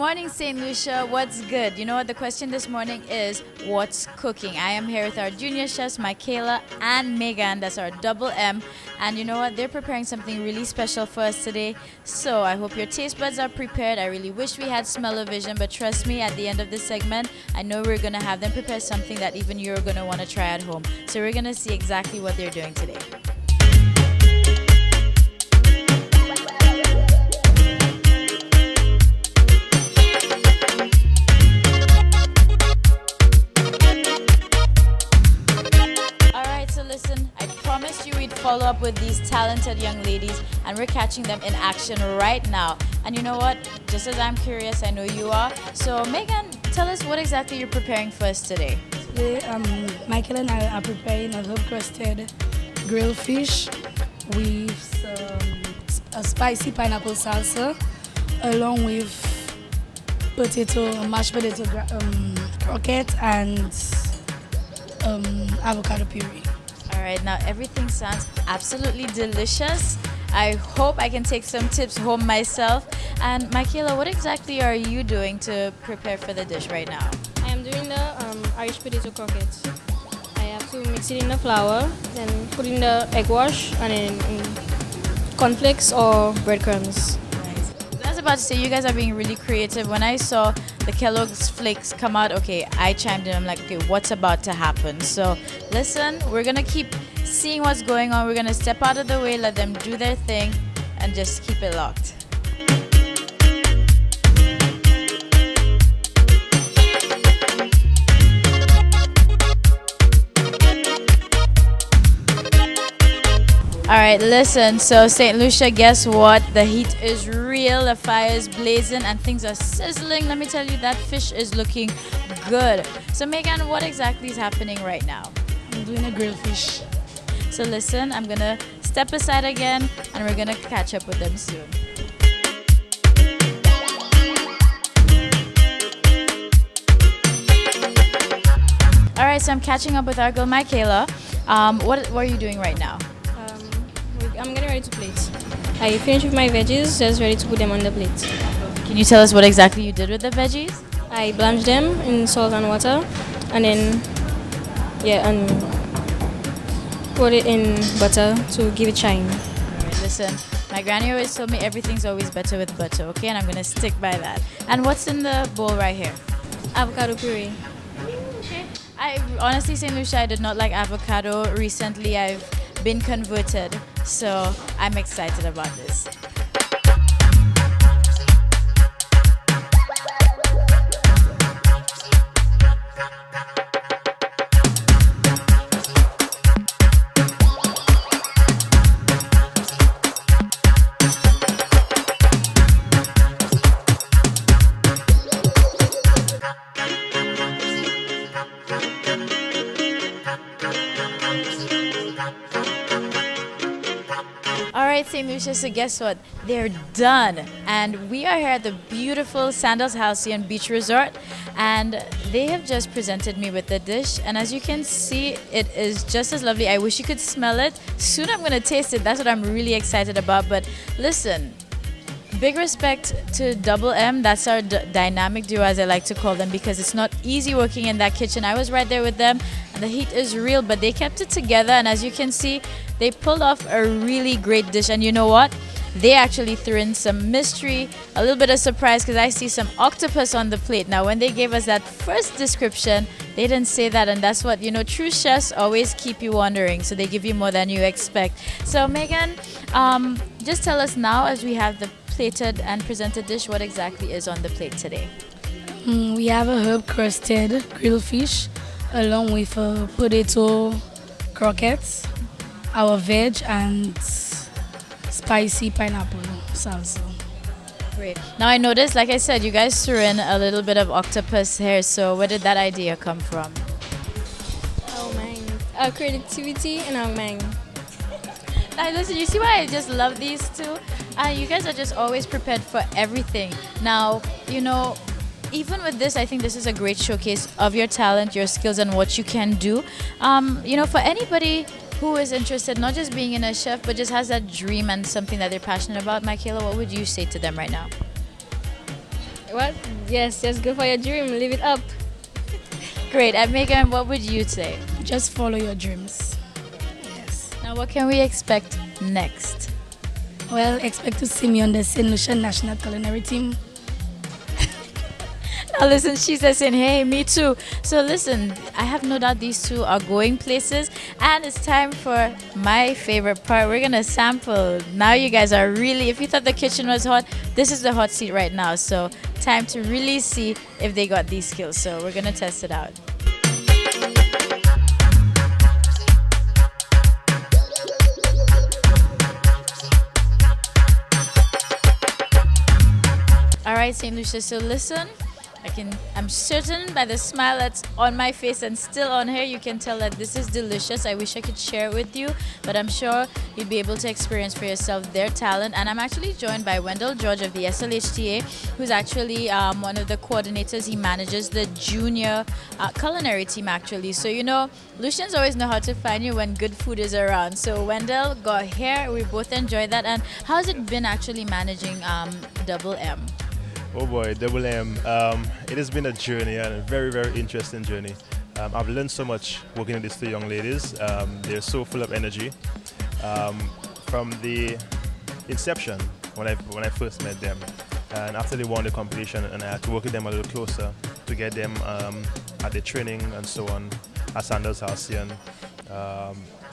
morning, St. Lucia. What's good? You know what? The question this morning is what's cooking? I am here with our junior chefs, Michaela and Megan. That's our double M. And you know what? They're preparing something really special for us today. So I hope your taste buds are prepared. I really wish we had smell-o-vision, but trust me, at the end of this segment, I know we're going to have them prepare something that even you're going to want to try at home. So we're going to see exactly what they're doing today. Listen, I promised you we'd follow up with these talented young ladies, and we're catching them in action right now. And you know what? Just as I'm curious, I know you are. So Megan, tell us what exactly you're preparing for us today. Today, Michael and I are preparing a herb-crusted grilled fish with a spicy pineapple salsa, along with mashed potato croquette and avocado puree. All right, now everything sounds absolutely delicious. I hope I can take some tips home myself. And Michaela, what exactly are you doing to prepare for the dish right now? I am doing the Irish potato croquettes. I have to mix it in the flour, then put in the egg wash, and then cornflakes or breadcrumbs. Nice. I was about to say, you guys are being really creative. When I saw the Kellogg's flakes come out, okay, I chimed in. I'm like, okay, what's about to happen? So listen, we're gonna keep seeing what's going on. We're gonna step out of the way, let them do their thing, and just keep it locked. All right, listen, so St. Lucia, guess what? The heat is real, the fire is blazing, and things are sizzling. Let me tell you, that fish is looking good. So Megan, what exactly is happening right now? I'm doing a grilled fish. So listen, I'm gonna step aside again, and we're gonna catch up with them soon. All right, so I'm catching up with our girl, Michaela. What are you doing right now? I'm getting ready to plate. I finished with my veggies, just ready to put them on the plate. Can you tell us what exactly you did with the veggies? I blanched them in salt and water, and then and put it in butter to give it shine. All right, listen, my granny always told me everything's always better with butter, okay? And I'm gonna stick by that. And what's in the bowl right here? Avocado puree. Okay. I honestly, St. Lucia, I did not like avocado. Recently, I've been converted, so I'm excited about this. All right, St. Lucia, so guess what? They're done. And we are here at the beautiful Sandals Halcyon Beach Resort. And they have just presented me with the dish. And as you can see, it is just as lovely. I wish you could smell it. Soon I'm going to taste it. That's what I'm really excited about. But listen, big respect to Double M. That's our dynamic duo, as I like to call them, because it's not easy working in that kitchen. I was right there with them, and the heat is real, but they kept it together. And as you can see, they pulled off a really great dish. And you know what? They actually threw in some mystery, a little bit of surprise, because I see some octopus on the plate. Now, when they gave us that first description, they didn't say that, and that's what, true chefs always keep you wondering, so they give you more than you expect. So, Megan, just tell us now, as we have the plated and presented dish, what exactly is on the plate today? We have a herb-crusted grilled fish, along with potato croquettes, our veg, and spicy pineapple salsa. Great. Now I noticed, like I said, you guys threw in a little bit of octopus here. So where did that idea come from? Our mind. Our creativity and our mind. Now listen, you see why I just love these two? You guys are just always prepared for everything. Now, even with this, I think this is a great showcase of your talent, your skills, and what you can do. For anybody who is interested, not just being in a chef, but just has that dream and something that they're passionate about, Michaela, what would you say to them right now? What? Yes, just go for your dream. Live it up. Great. And Megan, what would you say? Just follow your dreams. Yes. Now, what can we expect next? Well, expect to see me on the St. Lucia national culinary team. Now listen, she's saying, hey, me too. So listen, I have no doubt these two are going places, and it's time for my favorite part. We're gonna sample. Now you guys are really, if you thought the kitchen was hot, this is the hot seat right now. So time to really see if they got these skills. So we're gonna test it out. All right, St. Lucia, so listen. I'm certain by the smile that's on my face and still on her, you can tell that this is delicious. I wish I could share it with you, but I'm sure you'd be able to experience for yourself their talent. And I'm actually joined by Wendell George of the SLHTA, who's actually one of the coordinators. He manages the junior culinary team, actually. So, you know, Lucians always know how to find you when good food is around. So Wendell got here. We both enjoyed that. And how's it been actually managing Double M? Oh boy, Double M. It has been a journey and a very, very interesting journey. I've learned so much working with these two young ladies. They're so full of energy. From the inception, when I first met them, and after they won the competition, and I had to work with them a little closer to get them at the training and so on at Sandals Halcyon.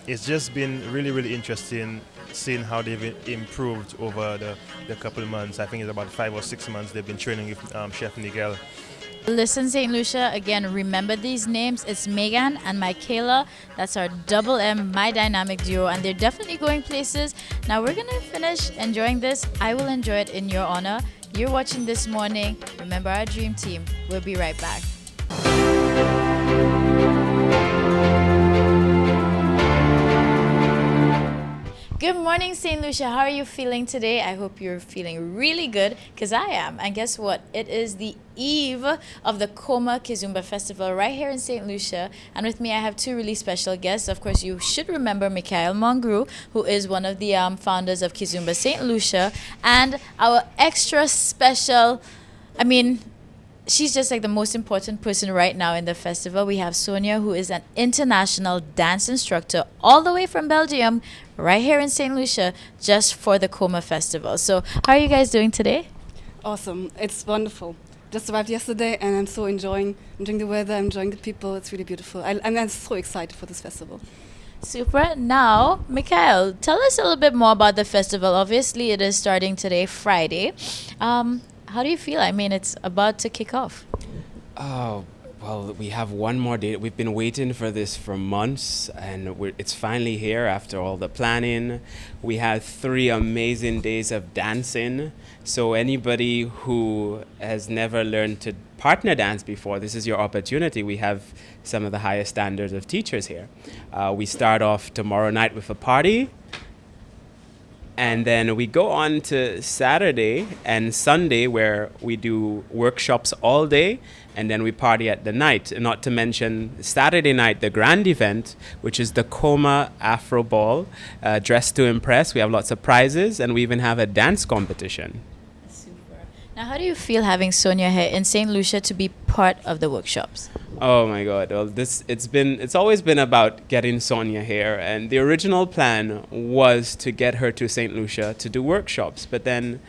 It's just been really, really interesting seeing how they've improved over the couple of months. I think it's about 5 or 6 months they've been training with Chef Nigel. Listen, St. Lucia, again, remember these names. It's Megan and Michaela. That's our Double M, my dynamic duo, and they're definitely going places. Now we're going to finish enjoying this. I will enjoy it in your honor. You're watching This Morning. Remember our dream team. We'll be right back. Good morning, St. Lucia. How are you feeling today? I hope you're feeling really good, because I am. And guess what? It is the eve of the Coma Kizumba Festival right here in St. Lucia. And with me, I have two really special guests. Of course, you should remember Mikhail Mongru, who is one of the founders of Kizumba St. Lucia. And our extra special, she's just like the most important person right now in the festival. We have Sonia, who is an international dance instructor all the way from Belgium, right here in St. Lucia, just for the Coma Festival. So how are you guys doing today? Awesome. It's wonderful. Just arrived yesterday and I'm so enjoying the weather, enjoying the people. It's really beautiful. I'm so excited for this festival. Super. Now, Mikhail, tell us a little bit more about the festival. Obviously, it is starting today, Friday. How do you feel? It's about to kick off. Oh, well, we have one more day. We've been waiting for this for months, and it's finally here after all the planning. We had 3 amazing days of dancing. So anybody who has never learned to partner dance before, this is your opportunity. We have some of the highest standards of teachers here. We start off tomorrow night with a party. And then we go on to Saturday and Sunday, where we do workshops all day, and then we party at the night. And not to mention Saturday night, the grand event, which is the Coma Afro Ball, Dress to Impress. We have lots of prizes, and we even have a dance competition. Super. Now, how do you feel having Sonia here in St. Lucia to be part of the workshops? Oh my God! Well, it's always been about getting Sonia here, and the original plan was to get her to St. Lucia to do workshops, but then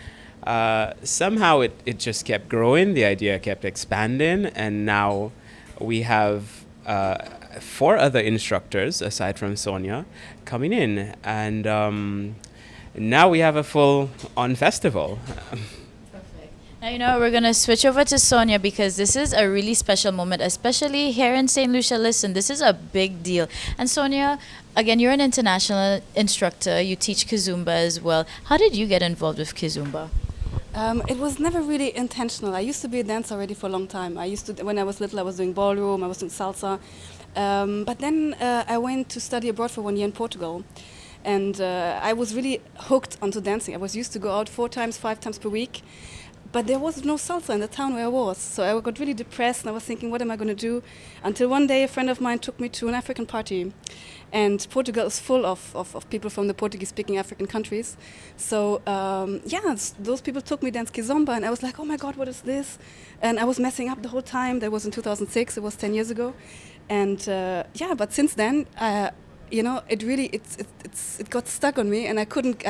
somehow it just kept growing. The idea kept expanding, and now we have 4 other instructors aside from Sonia coming in, and now we have a full-on festival. Now, we're going to switch over to Sonia, because this is a really special moment, especially here in St. Lucia. Listen, this is a big deal. And Sonia, again, you're an international instructor. You teach Kizumba as well. How did you get involved with Kizumba? It was never really intentional. I used to be a dancer already for a long time. When I was little, I was doing ballroom, I was doing salsa. But then I went to study abroad for 1 year in Portugal. And I was really hooked onto dancing. I was used to go out 4 times, 5 times per week. But there was no salsa in the town where I was. So I got really depressed, and I was thinking, what am I going to do? Until one day a friend of mine took me to an African party. And Portugal is full of people from the Portuguese-speaking African countries. So those people took me dance Kizomba, and I was like, oh my God, what is this? And I was messing up the whole time. That was in 2006. It was 10 years ago. And but since then, it got stuck on me, and I couldn't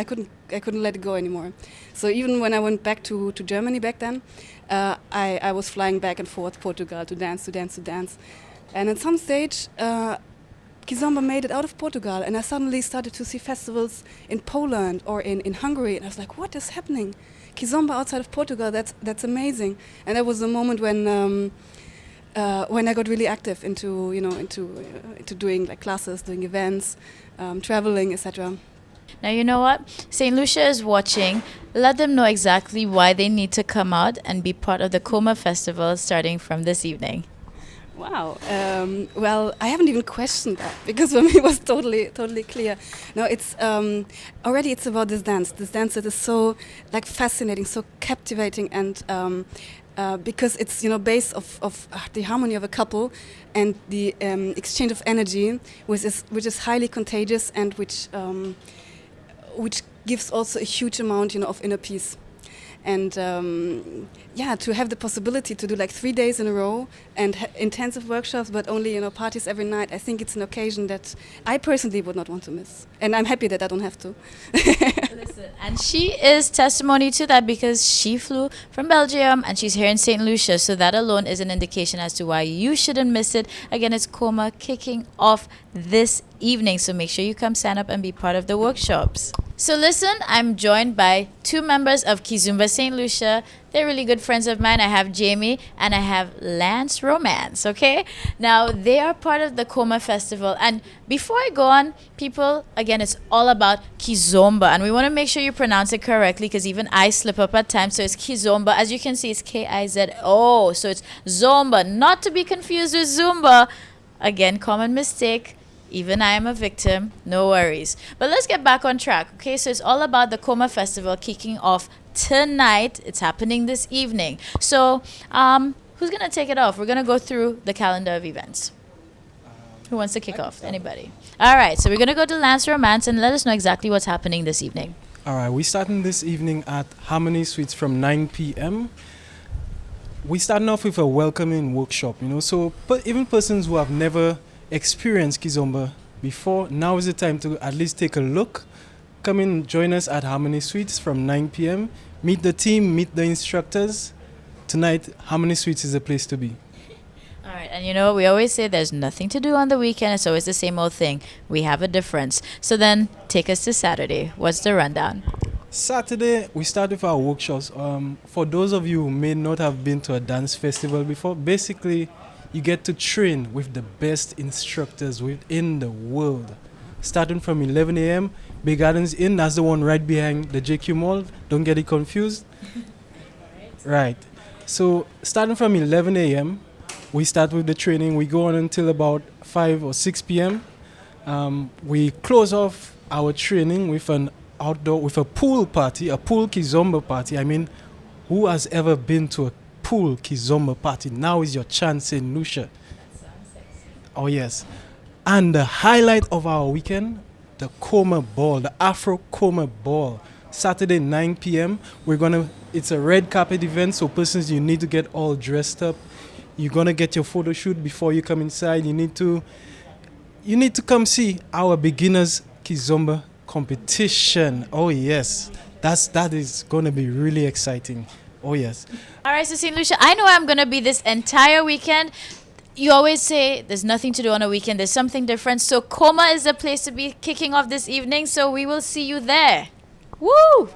let it go anymore. So even when I went back to Germany back then, I was flying back and forth Portugal to dance. And at some stage, Kizomba made it out of Portugal, and I suddenly started to see festivals in Poland or in Hungary, and I was like, what is happening? Kizomba outside of Portugal, that's amazing. And that was the moment when I got really active into doing like classes, doing events, traveling, etc. Now, you know what? St. Lucia is watching. Let them know exactly why they need to come out and be part of the Coma Festival starting from this evening. Wow. Well, I haven't even questioned that, because for me it was totally clear. No, it's already it's about this dance that is so like fascinating, so captivating, and because it's based of the harmony of a couple and the exchange of energy, which is highly contagious and which gives also a huge amount of inner peace. And to have the possibility to do like 3 days in a row and intensive workshops, but only parties every night, I think it's an occasion that I personally would not want to miss. And I'm happy that I don't have to. Listen, and she is testimony to that, because she flew from Belgium and she's here in St. Lucia. So that alone is an indication as to why you shouldn't miss it. Again, it's Coma kicking off this evening. So make sure you come sign up and be part of the workshops. So listen, I'm joined by 2 members of Kizomba St. Lucia. They're really good friends of mine. I have Jamie and I have Lance Romance, okay? Now, they are part of the Coma Festival. And before I go on, people, again, it's all about Kizomba. And we want to make sure you pronounce it correctly, because even I slip up at times. So it's Kizomba. As you can see, it's Kizo. So it's Zomba, not to be confused with Zumba. Again, common mistake. Even I am a victim, no worries. But let's get back on track, okay? So it's all about the Coma Festival kicking off tonight. It's happening this evening. So who's going to take it off? We're going to go through the calendar of events. Who wants to kick off? Anybody? All right, so we're going to go to Lance Romance and let us know exactly what's happening this evening. All right, we're starting this evening at Harmony Suites from 9 p.m. We're starting off with a welcoming workshop, so even persons who have never experienced Kizomba before, now is the time to at least take a look. Come in, join us at Harmony Suites from 9 p.m. Meet the team, meet the instructors. Tonight, Harmony Suites is the place to be. All right, and we always say there's nothing to do on the weekend. It's always the same old thing. We have a difference. So then, take us to Saturday. What's the rundown? Saturday, we start with our workshops. For those of you who may not have been to a dance festival before, basically, you get to train with the best instructors within the world. Starting from 11 a.m., Bay Gardens Inn, that's the one right behind the JQ Mall. Don't get it confused. Right. So starting from 11 a.m., we start with the training. We go on until about 5 or 6 p.m. We close off our training with a pool party, a pool Kizomba party. I mean, who has ever been to a pool Kizomba party? Now is your chance in Lucia. Oh yes. And the highlight of our weekend, the Coma Ball, the Afro Coma Ball. Saturday 9 p.m. It's a red carpet event, so persons, you need to get all dressed up. You're gonna get your photo shoot before you come inside. You need to come see our beginners Kizomba competition. Oh yes. That is gonna be really exciting. Oh yes. All right, so St. Lucia, I know I'm going to be this entire weekend. You always say there's nothing to do on a weekend. There's something different. So Coma is the place to be kicking off this evening. So we will see you there. Woo!